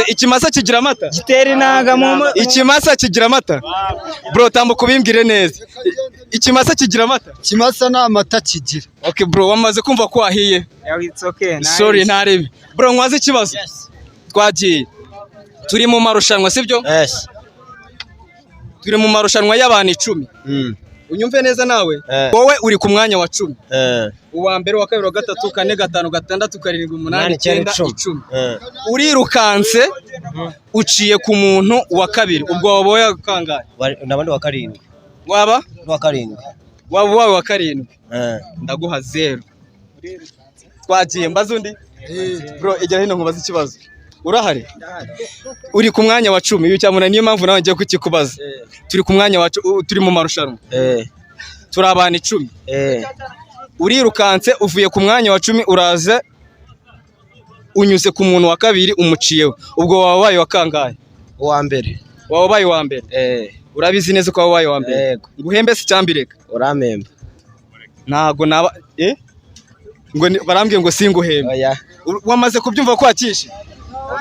Ikimasa kigira amata? Gitera inanga mu Ikimasa kigira amata? Bro tambuka ubimbwire neza. Ikimasa kigira amata? Ikimasa nta mata kigira. Okay bro, wamaze kumva ko wahiye? It's okay. Sorry ntarebe. Bro nkwaze ikibazo? Twagiye. Turi mu marushanwa sibyo? Yes. Turi mu marushanwa y'abantu 10. Unyumve neza nawe? Wowe uri ku mwanya wa 10. Uwa mbere wa kabiri wa gatatu kane gatanu gatandatu karindwi umunani 9 10. Urirukanse uciye ku muntu wa kabiri. Ubwo waboye kangahe? Nabandi wa karindwi. Waba? Wa karindwi. Waba wawe wa karindwi. Ndaguha 0. Twagiye mbaza undi? Bro ijya hino nkubaza ikibazo. Urahari? Uri ku mwanya wa 10. Iyo cyamuna niyo mpamvu nawe ngiye kukikubaza. Turi ku mwanya wa turi mu marushanwa. Turi abantu 10. Urirukanse uvuye ku mwanya wa 10 uraze unyuze ku muntu wa kabiri umuciyeho. Ubwo wabaye wa kangahe? Uwa mbere. Wabaye wa mbere? Urabizi neza ko wabaye wa mbere? Nguhembe se cyambireka? Uramemba. Ntago naba ngo barambwiye ngo singuhembe. Oya. Wamaze kubyumva ko wakishe?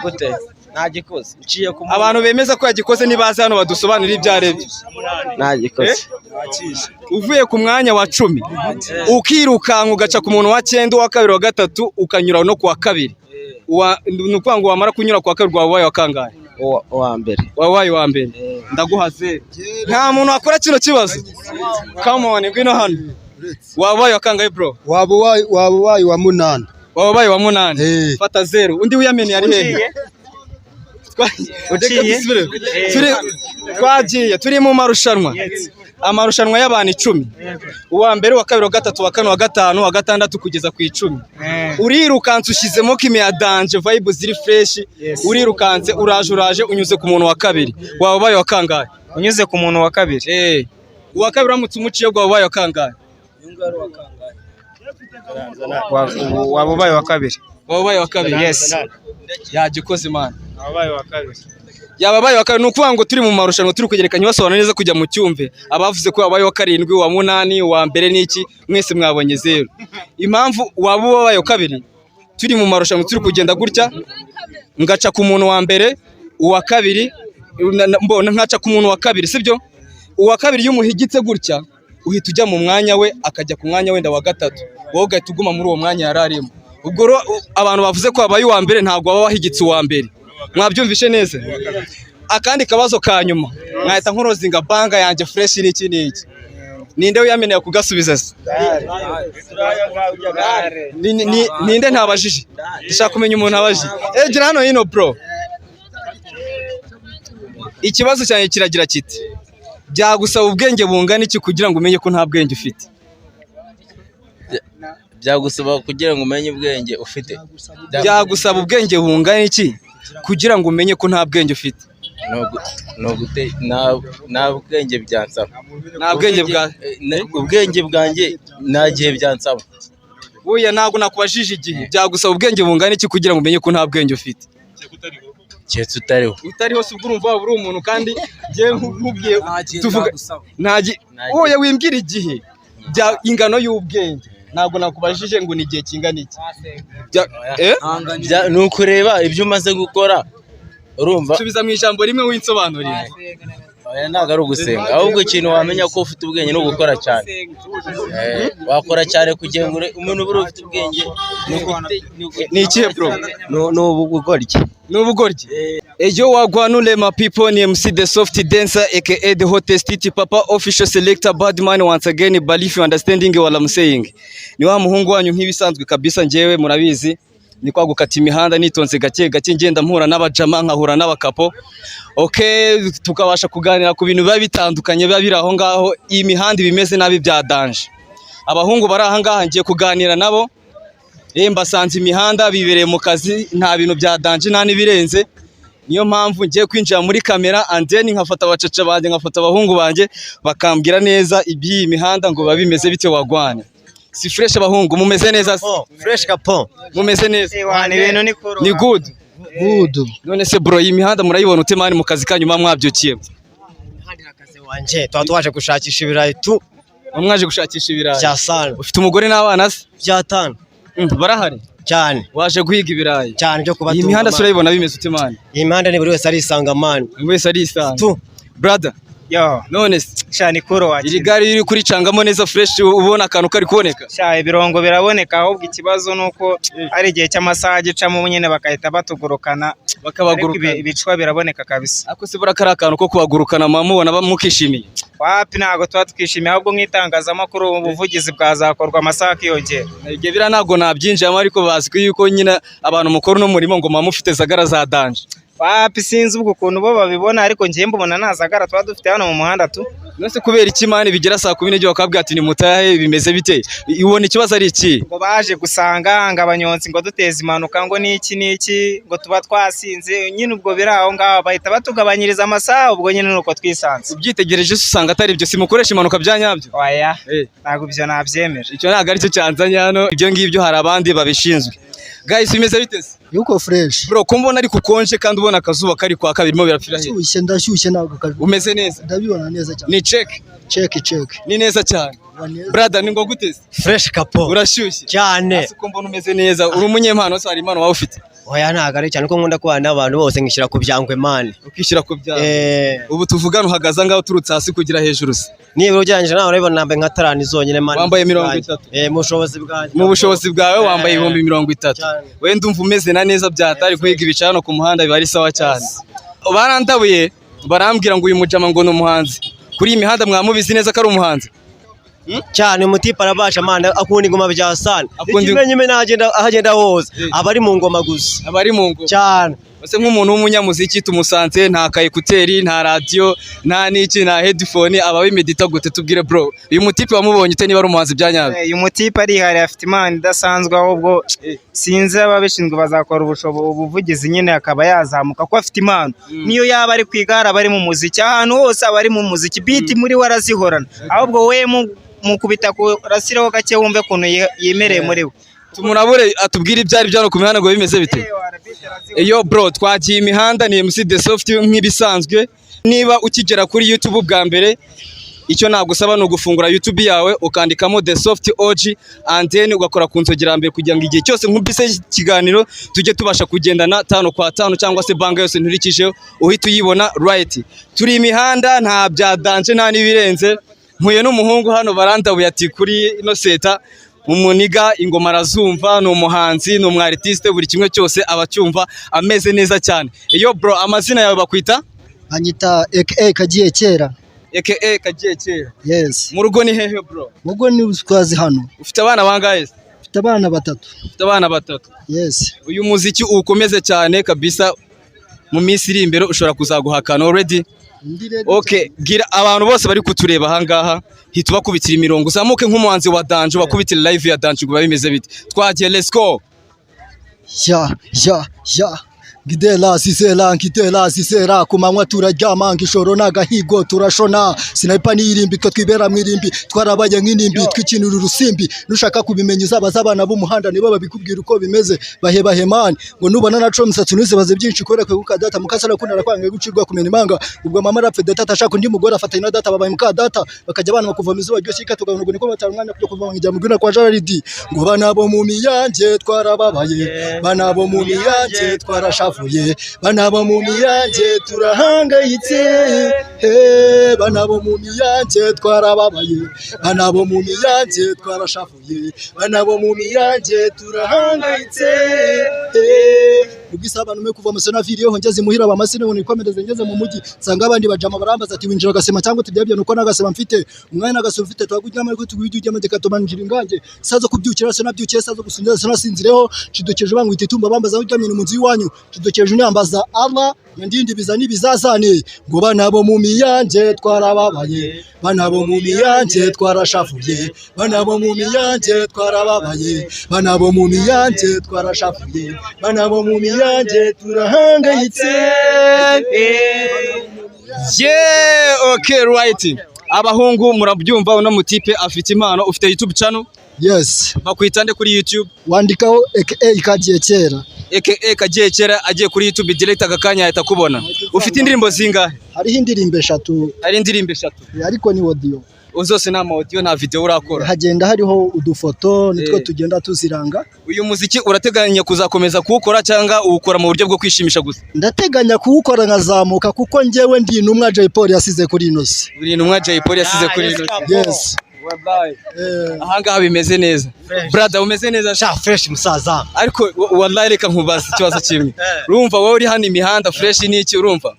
Gute? Ntagikoze. Uciye ku abantu bemeza ko yagikoze nibaza hano badusobanurira ibyarebye. Ntagikoze. Uvuye ku mwanya wa 10 ukirukanka ugaca ku muntu wa 9 wa kabiri wa gatatu ukanyura no kwa kabiri. Nuko ngo wamara kunyura kwa kabiri wabaye wa kangahe? Wa mbere. Wabaye wa mbere. Ndaguha 0. Nta muntu akora kino kibazo. Come on ngwino hano. Wabaye wa kangahe bro? Wabaye wa 8. Wabaye wa 8. Fata 0. Undi wiyamene yari hehe? Twagiye turi mu marushanwa. Amarushanwa y'abantu 10. Uwa mbere wa kabiri wa gatatu wa kane wa gatanu wa gatandatu kugeza ku 10. Urirukanse ushizemo kime ya danger vibe ziri fresh. Urirukanse uraje unyuze ku muntu wa kabiri. Wabaye wa kangahe? Unyuze ku muntu wa kabiri. Uwa kabiri uramutse umuciye wabaye wa kangahe? Wabaye wa kabiri. Wabaye wa kabiri. Yes. Yagikoze man. Wabaye wa kabiri. Yababaye wa kabiri nukuvuga ngo turi mu marushanwa turi kugerekanya basobanura neza kujya mu cyumve. Abavuze ko wabaye wa karindwi wa 8 wa mbere niki mwese mwabonye 0. Impamvu wabaye wa kabiri turi mu marushanwa turi kugenda gutya ngaca ku muntu wa mbere uwa kabiri mbona nkaca ku muntu wa kabiri sibyo? Uwa kabiri y'umuhigitse gutya uhita ujya mu mwanya we akajya ku mwanya wenda wa gatatu. Wowe ugahita uguma muri uwo mwanya yararimo. Ubwo abantu bavuze ko wabaye wa mbere ntago waba wahigitse uwa mbere. Mwabyumvishe neza? Akandi kabazo ka nyuma mwahita nkorozinga banga yanjye fresh n'iki ninde wiyameneye kugasubiza se? Ninde ntabajije? Ndashaka kumenya umuntu abajije. Gira hano hino bro. Ikibazo cyane kiragira kiti byagusaba ubwenge bungana iki kugira ngo umenye ko nta bwenge ufite? Byagusaba kugira ngo umenye ubwenge ufite. Byagusaba ubwenge bungana iki kugira ngo umenye ko nta bwenge ufite? Nta bwenge byansaba. Nta bwenge bwa ubwenge bwanjye nta gihe byansaba. Oya ntago nakubajije igihe. Byagusaba ubwenge bungana iki kugira ngo umenye ko nta bwenge ufite? Cyetse utariho se ubwo urumva uri umuntu kandi ngiye nkubwiye tuvuga oya wimbwira igihe ingano y'ubwenge. Ntago nakubajije ngo ni igihe kingana iki. Nukureba ibyo umaze gukora urumva. Subiza mu ijambo rimwe winsobanurira. Ntago ari ugusenga ahubwo ikintu wamenya ko ufite ubwenge no gukora cyane. Wakora cyane kugira ngo umuntu uri ufite ubwenge ni ikihe bro? N'ubugoryi. Ejo wagwanule ma people ni MC the soft dancer aka the hottest titi papa official selector badman once again believe you understanding what I'm saying. Ni wa muhungu wanyu nk'ibisanzwe kabisa njewe murabizi ni kwa gukata imihanda nitonze gake gake ngenda mpura n'abajama nkahura n'abakapo. Okay tukabasha kuganira ku bintu biba bitandukanye biba biri aho ngaho. Iyi mihanda bimeze nabi bya danger. Abahungu bari aha ngaha ngiye kuganira nabo. Mbasanze imihanda bibereye mu kazi nta bintu bya danger nta nibirenze. Niyo mpamvu ngiye kwinjira muri kamera and then nkafata abacaca banje nkafata abahungu banje bakambwira neza iby'iyi mihanda ngo babimeze bite wagwana. Si fresh abahungu mumeze neza se? Fresh kapo. Mumeze neza? Ibintu ni good. None se bro iyi mihanda murayibona ute mani mu kazi kanyu mwabyukiye? Imihanda irakaze wanje twaje gushakisha ibirayi tu. Mwaje gushakisha ibirayi. Cyasana. Ufite umugore n'abana se? 5. Barahari? cyane waje guhiga ibirayi cyane cyo kubatunga. Iyi mihanda surayibona bimeze ute man? Iyi mihanda ni buri wese arisanga man. Buri wese arisanga. Brother, yo none shani kuro waje. iri gari riri kuricangamo neza fresh ubona akantu kari kuboneka. Sha ibirongo biraboneka ahubwo ikibazo nuko ari igihe cy'amasaha gicamo nyine bakahita batugurukana bakabagurukana. Ibicwa biraboneka kabisa. Ako se burakara akantu ko kubagurukana mamubona bamukishimiye. Wapi ntago tuba twishimiye ahubwo nk'itangazamakuru ubuvugizi bwazakorwa amasaha akiyongera. Ibyo bira ntago nabyinjiyemo ariko bazwi yuko nyine abantu mukuru no murimo ngo mamufite zagara za danje. Wapi sinzi ubwo ukuntu bo babibona ariko ngiye mbona nazagara twa dufite hano mu muhanda tu. Nose kubera iki mani bigera saa 12 bakabwira ati ni mutahe bimeze bite? Ibona ikibazo ari iki? Ngo baje gusanga ngabanyonzi ngo duteze impanuka ngo niki ngo tuba twasinze nyine ubwo biraho ngaho bahita batugabanyiriza amasaha ubwo nyine nuko twisanze. Ubyitegereje usanga atari ibyo simukoresha impanuka byanyabyo. Oya ntago ibyo nabyemera. Icyo ntago ari cyo cyanzanye hano ibyo ngibyo hari abandi babishinzwe. Guys bimeze bite? Yuko fresh. Bro kumbona ari kukonje kandi ubona akazuba kari kwa kabirimo birapfira he. Ndashyushye ntago kabi. Umeze neza? Ndabibona neza cyane. Ni check. Check. Ni neza cyane. Brother ni ngo guteze? Fresh kapo. Urashyushye cyane. Asi mbona umeze neza. Uri umunyempano se hari impano wawe ufite? Oya ntago ari cyane ko nkunda kubana n'abantu bose ngishyira ku byangwe man. Ukishyira ku byangwe. Ubu tuvugana uhagaza ngaho turutse hasi kugira hejuru se. Niba ugereranyije nawe urabona nambaye nka tarani zonyine man. Wambaye 30. Mu bushobozi bwanjye. Mu bushobozi bwawe wambaye 30. We ndumva umeze na neza byatari kwiga ibicano ku muhanda biba ari sawa cyane. Barandabuye barambwira ngo uyu mujama ngo ni umuhanzi. Kuri iyi mihanda mwamubizi neza ko ari umuhanzi. Cyane umutipa arabasha man akunda ingoma bya sana. Ikimenye ahagenda hose abari mu ngoma gusa. Abari mu ngoma. Cyane. Base nk'umuntu w'umunyamuziki tumusanze nta kayekuteri nta radio nta niki nta headphone aba bimedita gute tubwire bro uyu mutipe wamubonye ute niba ari umuhanzi byanyabyo. Uyu mutipe ari hari afite imana idasanzwe ahubwo sinzi ababishinzwe bazakora ubuvugizi nyine akaba yazamuka ko afite imana niyo yaba ari kwigara bari mu muziki ahantu hose abari mu muziki beat muri warazihorana ahubwo we mukubita ku rasiraho gake wumve kuntu yemereye muri we. Tumurabure atubwira ibyari byano ku mihanda ngo bimeze bite. Eyo bro twagiye imihanda ni MC The Soft nk'ibisanzwe. Niba ukigera kuri YouTube bwa mbere icyo nagusaba no gufungura YouTube yawe ukandikamo The Soft OG and then ugakora ku nzogera mbere kugira ngo igihe cyose nkubise ikiganiro tujye tubasha kugendana 5 kwa 5 cyangwa se banga yose nturikije uhita uyibona right. Turi imihanda nta bya danje nta nibirenze. Mpuye n'umuhungu hano barandabuye ati kuri ino seta umuniga ingoma arazumva ni umuhanzi ni umwartiste buri kimwe cyose abacyumva ameze neza cyane. Iyo bro amazina yawe bakwita? Anyita aka kagiye kera. Aka kagiye kera. Yes. Mu rugo ni hehe bro? Mu rugo ni uswazi hano. Ufite abana bangahe? Ufite abana 3. Ufite abana 3. Yes. Uyu muziki ukomeze cyane kabisa mu minsi iri imbere ushobora kuzaguhakana already. Okay, gira abantu bose bari kutureba ahangaha hita bakubitira imirongo uzamuke nk'umuhanzi wa Danje bakubitira live ya Danje ngo bimeze bite. Twagiye let's go. Ya Ngidela sisera kumanywa turaryama ngishoro nagahigo turashona sniper nirimbi ko twibera mwirimbi twarabaye nk'inimbi twikinura urusimbi nushaka kubimenya uzabazabana b'umuhanda nibo babikubwira uko bimeze bahemani ngo nubona naco musatsi nuzibaze byinshi kore kwe kuka data mukasara kunara kwange gucirwa kumena imanga ubwo mama rapfe data atashaka undi mugore afatanya na data babaye muka data bakajya abana bakuvoma izuba ryo shika tuganugo niko batarumwana byo kuvoma njya mugina kwa Jaridi ngo banabo mu miyanje twarababaye banabo mu miyanje twarashavuye banabo mu miyanje turahangayitse banabo mu miyanje twarababaye banabo mu miyanje twarashavuye banabo mu miyanje turahangayitse ubisa abantu me kuva musena video ngeze muhira bamasine ngo nikomereze ngeze mu mugi sanga abandi bajama barambaza ati winjira gasema cyangwa tubyabye nuko nagasema mfite umwanya nagasema mfite twagujyama ariko tugwijye amadeka tumanjira ingange sazo kubyukira se nabyukiye sazo gusinzira se nasinzireho kidokeje bangwite itumba bambaza uryamye mu nzu yiwanyu kidokeje nyambaza Allah ndindi bizani bizazane ngo banabo mu miyanje twarababaye banabo mu miyanje twarashafuye banabo mu miyanje twarababaye banabo mu miyanje twarashafuye banabo mu miyanje turahangayitse. Yeah, okay right. Abahungu murabyumva uno mutipe afite impano ufite YouTube channel? Yes. Bakwitande kuri YouTube? Wandikaho aka kagiye kera. Aka kagiye kera agiye kuri YouTube direct agakanya ahita kubona. Ufite indirimbo zingahe? Hariho indirimbo 3. Hari indirimbo 3. Ariko ni audio. Uzose nta audio nta video urakora. hagenda hariho udufoto nitwo tugenda tuziranga. Uyu muziki urateganya kuzakomeza kuwukora cyangwa uwukora mu buryo bwo kwishimisha gusa? Ndateganya kuwukora nkazamuka kuko njyewe ndi intumwa Jay Polly yasize kuri ino si. Uri intumwa Jay Polly yasize kuri ino si. Yes. Ahangaha bimeze neza. Brother umeze neza sha fresh musaza. Ariko wallahi reka nkubaza ikibazo kimwe. Urumva wowe uri hano imihanda fresh niki urumva?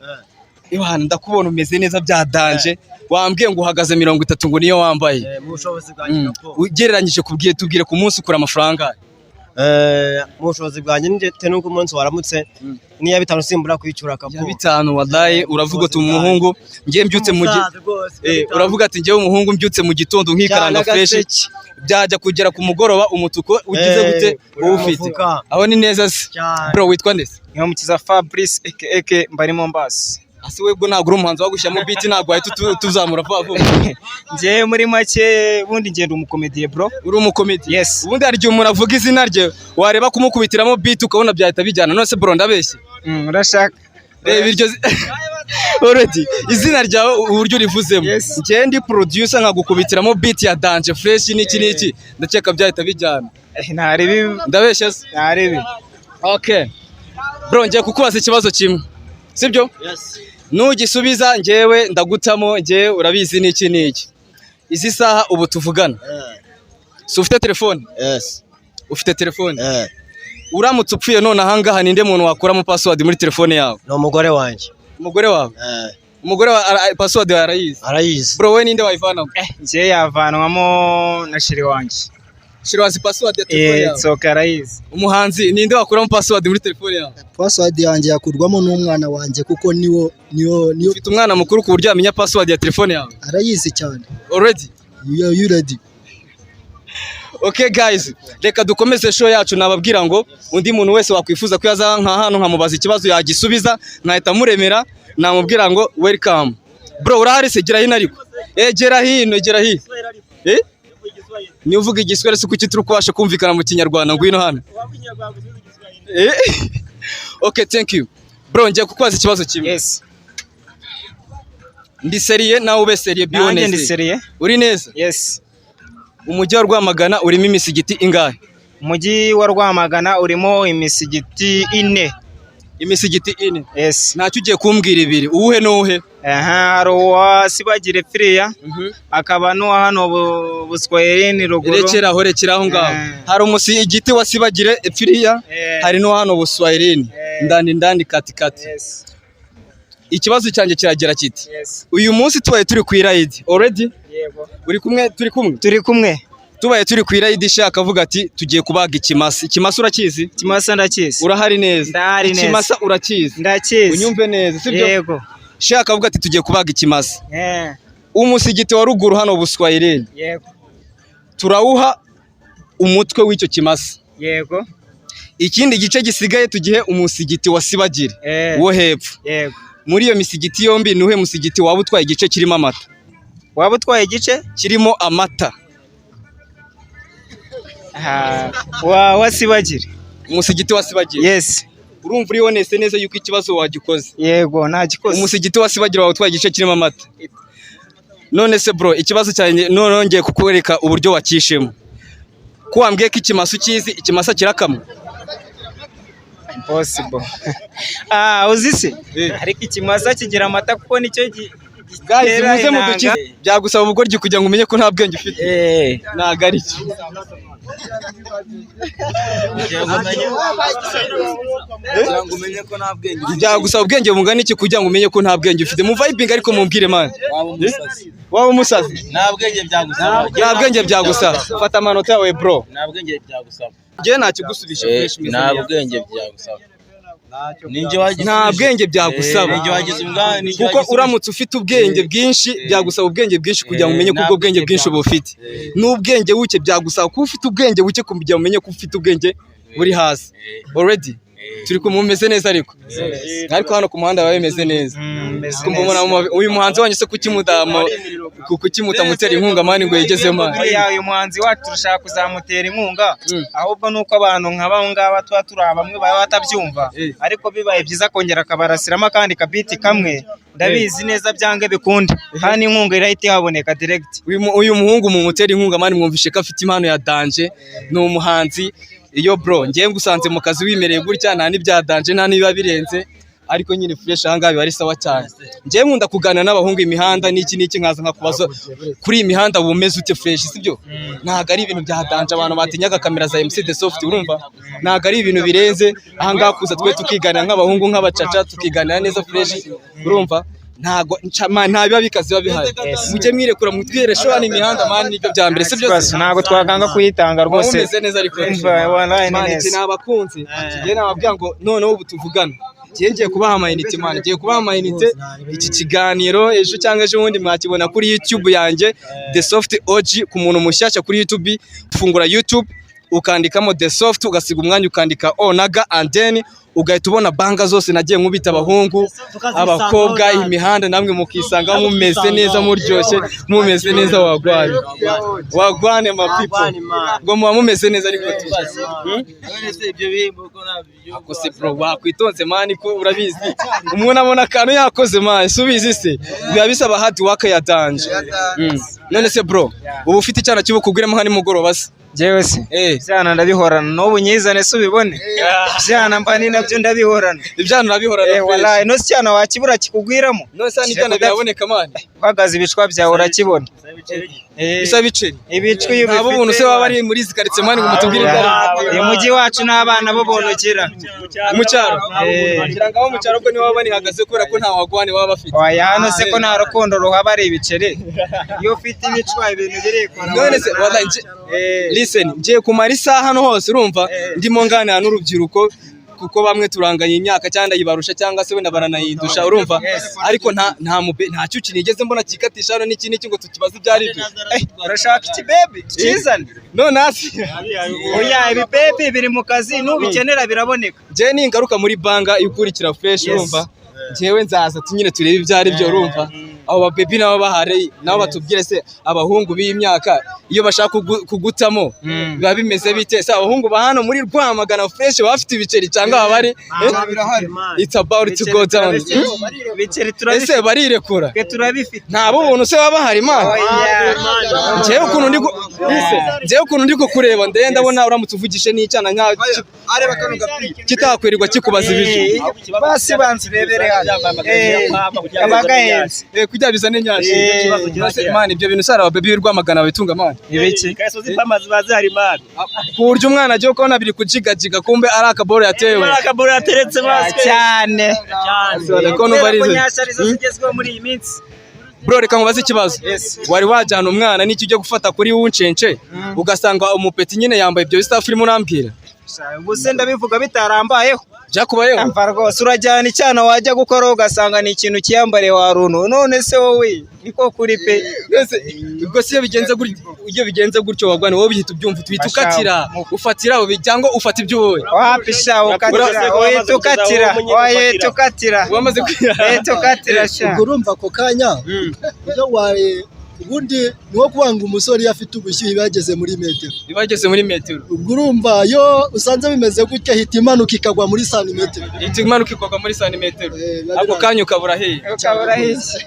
Yohana ndakubona umeze neza bya danje. Wambwiye ngo uhagaze 30 ngo niyo wambaye. Mu bushobozi bwanjye Ugereranyije tubwire ku munsi ukura amafaranga. Mu bushobozi bwanjye nje nuko umunsi waramutse niya bitanu simbura kwicura kapo. Ya bitanu wallahi uravuga ati umuhungu ngiye mbyutse mu uravuga ati ngiye umuhungu mbyutse mu gitondo nkikaranga fresh byajya kugera ku mugoroba umutuko ugize gute ufite. Aho ni neza se. Bro witwa ndese? Niyo mukiza Fabrice aka mbari Mombasa. Asi webwo nagura umuhanzi wagushyamo beat nagwa ahita tuzamura vuba. Nje muri make bundi ngenda umukomediye bro. Uri umukomedi? Yes. Ubundi hari igihe umuntu avuga izina rye wareba kumukubitiramo beat ukabona byahita bijyana. None se bro ndabeshye? Urashaka reba iryo already izina ryawe uburyo rivuzemo. Nje ndi producer nkagukubitiramo beat ya dance fresh niki ndakeka byahita bijyana. Ntaribi ndabeshye se? Ntaribi. Okay bro ngiye kukubaza ikibazo kimwe sibyo? Yes. Nugisubiza njyewe ndagutamo njyewe urabizi niki izi saha ubu tuvugana. So ufite telefone? Yes. Ufite telefone? Uramutse upfuye none ahangaha ninde muntu wakuramo password muri telefone yawe? No mugore wanje. Umugore wawe? Umugore wa password arayizi? Arayizi. Bro we ninde wayivana? Nje yavanwamo na shiri wanje. Shiri wazi password ya telefone yawe? Soka arayizi. Umuhanzi ninde wakuramo password muri telefone yawe? Password yanjye yakurwamo n'umwana wanjye kuko niyo ufite umwana mukuru ku buryo amenya password ya telefone yawe? Arayizi cyane. Already? You ready? Okay guys, reka dukomeze show yacu nababwira ngo undi muntu wese wakwifuza ko yaza nka hano nkamubaza ikibazo yagisubiza nkahita muremera namubwira ngo welcome. Bro urahari se gira hino ariko? Gera hino. Ni uvuga igiswahili se kuki turi kubasha kumvikana mu kinyarwanda ngwino hano? Okay, thank you. Bro ngiye kukubaza ikibazo kimwe. Yes. Ndi seriye nawe ube seriye be honest. Ndi seriye. Uri neza? Yes. Umujyi wa Rwamagana urimo imisigiti ingahe? Umujyi wa Rwamagana urimo imisigiti 4. Imisigiti 4? Yes. Ntacyo ugiye kumbwira ibiri. Uwuhe n'uwuhe? Hari uwa Sibagire Firiya. Akaba no hano Buswahilini ruguru. Rekeraho ngaho. Hari umusigiti wa Sibagire Firiya, hari no hano Buswahilini. Ndani katikati. Yes. Ikibazo cyanjye kiragira kiti. Yes. Uyu munsi tubaye turi ku ride already? Yego. Turi kumwe. Tubaye turi ku ride ishaka avuga ati tugiye kubaga ikimasa. Ikimasa urakizi? Ikimasa ndakizi. Urahari neza? Ndahari neza. Ikimasa urakizi? Ndakizi. Unyumve neza sibyo? Yego. Shaka avuga ati tugiye kubaga ikimasa. Umusigiti wa ruguru hano Buswahilini. Yego. Turawuha umutwe w'icyo kimasa. Yego. Ikindi gice gisigaye tugihe umusigiti wa Sibagire wo hepfo. Yego. Muri iyo misigiti yombi nuhe musigiti waba utwaye igice kirimo amata? Waba utwaye igice kirimo amata? wa Sibagire. Umusigiti wa Sibagire? Yes. Urumva uri honest neza yuko ikibazo wagikoze? Yego nta gikoze. Umusigiti wa Sibagire waba utwaye igice kirimo amata? None se bro ikibazo cyane nongeye kukwereka uburyo wakishemo. Ko wambwiye ko ikimasa ukizi, ikimasa kirakamwa? Impossible. Uzi se? Ariko ikimasa kigira amata kuko nicyo guys muze mudukize. Byagusaba ubugoryi kugira ngo umenye ko nta bwenge ufite. Naga ari cyo. Byagusaba ubwenge bungana iki kugira ngo umenye ko nta bwenge ufite? Mu vibing ariko mumbwire man. Waba umusazi? Nta bwenge byagusaba. Nta bwenge byagusaba. Fata amanota yawe bro. Nta bwenge byagusaba. Ngiye nakigusubisha fresh meze. Nta bwenge byagusaba. Nta bwenge byagusaba. Kuko uramutse ufite ubwenge bwinshi byagusaba ubwenge bwinshi kugira ngo umenye ko ubwo bwenge bwinshi uba ufite. N'ubwenge buke byagusaba ko ufite ubwenge buke kugira ngo umenye ko ufite ubwenge buri hasi. Already turi kumumeze neza ariko hano ku muhanda bawe bimeze neza. Uyu muhanzi wanyu se kukimuta mutera inkunga mani ngo yigezemo? Uyu muhanzi wacu turashaka kuzamutera inkunga ahubwo nuko abantu nk'aba ngaba tuba turi bamwe baba batabyumva ariko bibaye byiza kongera akabarasiramo kandi kabiti kamwe ndabizi neza byange bikunde kandi inkunga irahita ihaboneka direct. Uyu muhungu mu mutera inkunga mani mwumvishe ko afite impano ya danje, ni umuhanzi. Iyo bro ngiye ngusanze mu kazi wimereye gutya nta n'ibya danje nta niba birenze, ariko nyine fresh ahangaha biba ari sawa cyane. Ngiye nkunda kuganira n'abahungu imihanda n'iki nkaza nkakubaza kuri iyi mihanda bumeze ute fresh, sibyo? Ntago ari ibintu bya danje abantu batinyaga kamera za MC The Soft, urumva? Ntago ari ibintu birenze ahangaha kuza twe tukiganira nk'abahungu nk'abacaca tukiganira neza fresh, urumva? Ntago nta biba bikazi biba bihari. Mujye mwirekura mutwire shora imihanda mani nibyo bya mbere, sibyo? Ntago twaganga kuyitanga rwose. Umeze neza ariko wallahi neza. Nabakunze ngiye nababwira ngo noneho ubu tuvugana. Ngiye kubaha amayinite mani, ngiye kubaha amayinite. Iki kiganiro ejo cyangwa ejo bundi mwakibona kuri YouTube yanjye The Soft OG. Ku muntu mushyashya kuri YouTube, fungura YouTube ukandikamo The Soft, ugasiga umwanya ukandika Onaga and then ugahita ubona banga zose nagiye nkubita abahungu abakobwa imihanda, namwe mukisanga mumeze neza muryoshye mumeze neza. Wagwane ma people ngo muba mumeze neza ariko tubaze ibyo bihembo ko nabyo akose bro wakwitonze mani ko urabizi umuntu abona akantu yakoze mani subizi se biba bisaba hard work ya danje. None se bro ubu ufite icyana kibo kugwiramo hani mugoroba se? Jewe se byana ndabihorana n'ubu nyizane se ubibone byana mba ni nabyo ndabihorana ibyana urabihorana wallahi no cyana wakibura kikugwiramo no se n'ibyana byaboneka mani kwagaza ibicwa byawe urakibona bisa biceri ibicwi abo buntu se baba ari muri zikaritse mani ngo mutubwire uyu mujyi wacu n'abana bo bonokera mu cyaro kugira ngo abo mu cyaro ko nibo baba nihagaze kubera ko nta wagwane baba bafite. Oya hano se ko nta rukundo ruhaba ari ibiceri iyo ufite ibicwa ibintu birekora. None se wallahi listen ngiye kumara isaha hano hose urumva ndimo nganira n'urubyiruko kuko bamwe turanganye imyaka cyangwa yibarusha cyangwa se wenda baranayindusha urumva, ariko nta cyuki nigeze mbona kikatisha hano n'iki ngo tukibaze ibyari byo. Urashaka iki baby kizane none hasi oya ibi baby biri mu kazi nubikenera biraboneka. Je ni ingaruka muri banga ikurikira fresh urumva, ngewe nzaza tunyine turebe ibyari byo urumva. Abo babebi nabo bahare nabo batubwire se abahungu b'imyaka iyo bashaka kugutamo biba bimeze bite se? Abahungu ba hano muri Rwamagana fresh bafite ibiceri cyangwa bari it's about to go down. Ibiceri turabifite ese barirekura turabifite nta bo buntu se baba bahari man. Ngewe ukuntu ndi kureba ndabona uramutse uvugishe n'icyana nka areba kano gapi kitakwirirwa kikubaza ibije basi banzirebere hano abagahenze kujya bizane nyashi man. Ibyo bintu sara ababebi Rwamagana bitunga man ibiki kasozi pamazi bazari man ku buryo umwana agiye kubona biri kujigajiga kumbe ari akaboro yatewe akaboro yateretse baswe cyane ko nubarize nyasharizo zigezweho muri iyi minsi. Bro reka nkubaze ikibazo, wari wajyana umwana n'iki ujye gufata kuri wuncence ugasanga umupeti nyine yambaye ibyo bisa filime urambwira ubuse ndabivuga bitarambayeho byakubayeho amva rwose urajyana icyana wajya gukora ugasanga ni ikintu kiyambare waruno none se wowe niko kuri pe ubwo se iyo bigenze gutyo wagwane wowe bihita ubyumva twita ukatira ufatira cyangwa ufata ibyo wowe wapisha ukatira wowe tukatira wamaze tukatira sha urumva ko kanya iyo waye ubundi niwo kubanga umusore afite ubushyuhe bageze muri metero ubwo urumva yo usanze bimeze gutya hita imanuka ikagwa muri santimetero ako kanya ukabura hehe.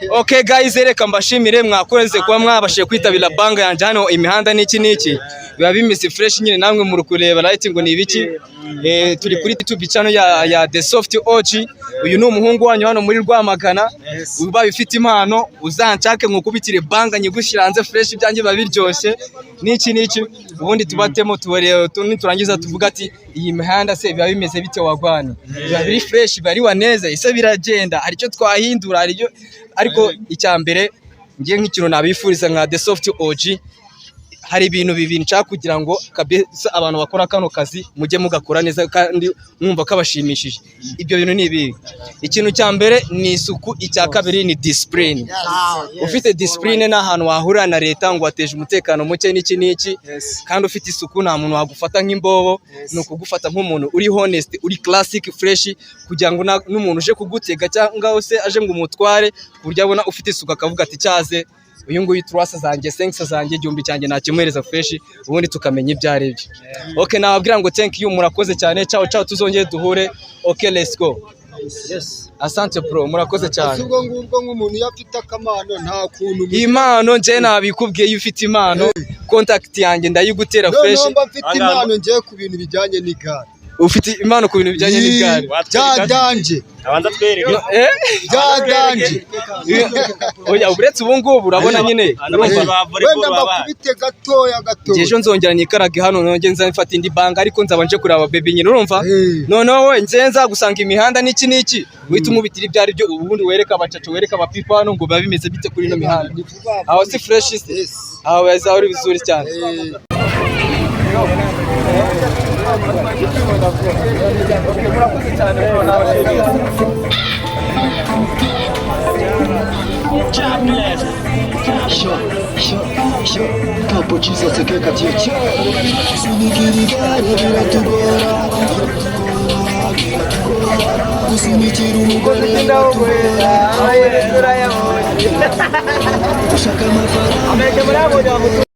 Okay guys reka mbashimire mwakoreze kuba mwabashije kwitabira banga yanje hano imihanda n'iki biba bimeze fresh nyine namwe muri kureba right ngo ni ibiki. Turi kuri YouTube channel ya The Soft OG. Uyu ni umuhungu wanyu hano muri Rwamagana ubaye ufite impano uzanshake nkukubitire banga nyigushira hanze fresh byanjye babiryoshye n'iki ubundi tubatemo turangiza tuvuga ati iyi mihanda se biba bimeze bite wagwane biba biri fresh bari waneza ise biragenda hari cyo twahindura ariko icya mbere ngiye nk'ikintu nabifuriza nka The Soft OG hari ibintu bibiri nshaka kugira ngo kabisa abantu bakora kano kazi mujye mugakora neza kandi mwumva ko abashimishije. Ibyo bintu ni ibi: ikintu cya mbere ni isuku, icya kabiri ni discipline. Ufite discipline nta hantu wahurira na leta ngo wateje umutekano muke n'iki kandi ufite isuku nta muntu wagufata nk'imbobo, no kugufata nk'umuntu uri honest, uri classic fresh, kugira ngo n'umuntu uje kugutega cyangwa se aje ngo umutware kurya abona ufite isuku akavuga ati cyaze uyu nguyu turasa zanjye sense zanjye igihumbi cyanjye nakimwereza fresh ubundi tukamenya ibyo ari byo. Okay nababwira ngo thank you murakoze cyane, ciao tuzongeye duhure. Okay let's go. Asante bro, murakoze cyane. ubwo ngubwo nk'umuntu iyo afite akamano nta kuntu Impano nje nabikubwiye iyo ufite impano contact yanjye ndayigutera fresh. None mba mfite impano ngiye ku bintu bijyanye n'igare. Ufite impano ku bintu bijyanye n'igare. Byadanje. abanza twereke Byadanje. Oya uretse ubu ngubu urabona nyine. Wenda mbakubite gatoya. Ejo nzongera nikarage hano nonge nzafata indi banga ariko nzabanje kuraba baby nyine urumva. Noneho we nzenza gusanga imihanda n'iki wita umubitira ibyo ari byo ubundi wereka abacacu wereka abapipa hano ngo babimeze bite kuri ino mihanda. Aho si fresh se. Aho yazahuri bizuri cyane. Kapo chiza sekeka tichi Sinigirigare biratugora Usimitira umugore biratugora Ushaka amafaranga